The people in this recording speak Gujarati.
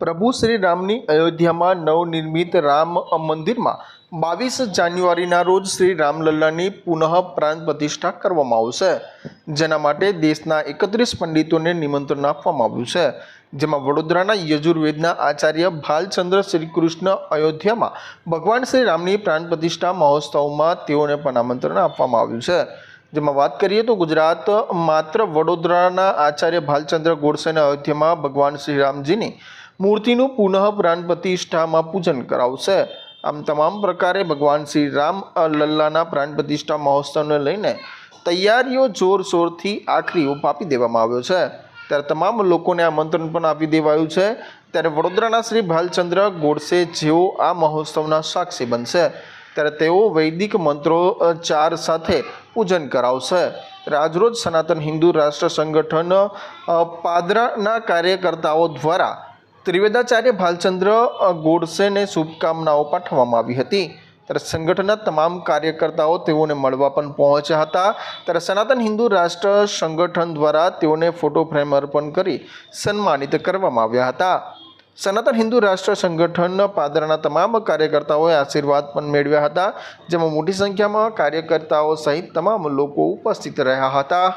પ્રભુ શ્રી રામની અયોધ્યામાં નવનિર્મિત રામ મંદિરમાં 22 જાન્યુઆરીના રોજ શ્રી રામલલ્લાની પુનઃ પ્રાણ પ્રતિષ્ઠા કરવામાં આવશે, જેના માટે દેશના 31 પંડિતોને નિમંત્રણ આપવામાં આવ્યું છે, જેમાં વડોદરાના યજુર્વેદના આચાર્ય ભાલચંદ્ર શ્રીકૃષ્ણ અયોધ્યામાં ભગવાન શ્રી રામની પ્રાણ પ્રતિષ્ઠા મહોત્સવમાં તેઓને પણ આમંત્રણ આપવામાં આવ્યું છે। જેમાં વાત કરીએ તો ગુજરાત માત્ર વડોદરાના આચાર્ય ભાલચંદ્ર ગોડસેના અયોધ્યામાં ભગવાન શ્રી રામજીની મૂર્તિનું પુનઃ પ્રાણ પ્રતિષ્ઠામાં પૂજન કરાવશે। આમ તમામ પ્રકારે ભગવાન શ્રી રામ લલ્લાના પ્રાણ પ્રતિષ્ઠા મહોત્સવને લઈને તૈયારીઓ જોરશોરથી આખરી ઓપ આપી દેવામાં આવ્યો છે। ત્યારે તમામ લોકોને આમંત્રણ પણ આપી દેવાયું છે। ત્યારે વડોદરાના શ્રી ભાલચંદ્ર ગોડસે જેઓ આ મહોત્સવના સાક્ષી બનશે, ત્યારે તેઓ વૈદિક મંત્રોચ્ચાર સાથે પૂજન કરાવશે। આજરોજ સનાતન હિન્દુ રાષ્ટ્ર સંગઠન પાદરાના કાર્યકર્તાઓ દ્વારા ત્રિવેદાચાર્ય ભાલચંદ્ર ગોડસેને શુભકામનાઓ પાઠવવામાં આવી હતી। ત્યારે સંગઠનના તમામ કાર્યકર્તાઓ તેઓને મળવા પણ પહોંચ્યા હતા। ત્યારે સનાતન હિન્દુ રાષ્ટ્ર સંગઠન દ્વારા તેઓને ફોટો ફ્રેમ અર્પણ કરી સન્માનિત કરવામાં આવ્યા હતા। સનાતન હિન્દુ રાષ્ટ્ર સંગઠન પાદરાના તમામ કાર્યકર્તાઓએ આશીર્વાદ પણ મેળવ્યા હતા, જેમાં મોટી સંખ્યામાં કાર્યકર્તાઓ સહિત તમામ લોકો ઉપસ્થિત રહ્યા હતા।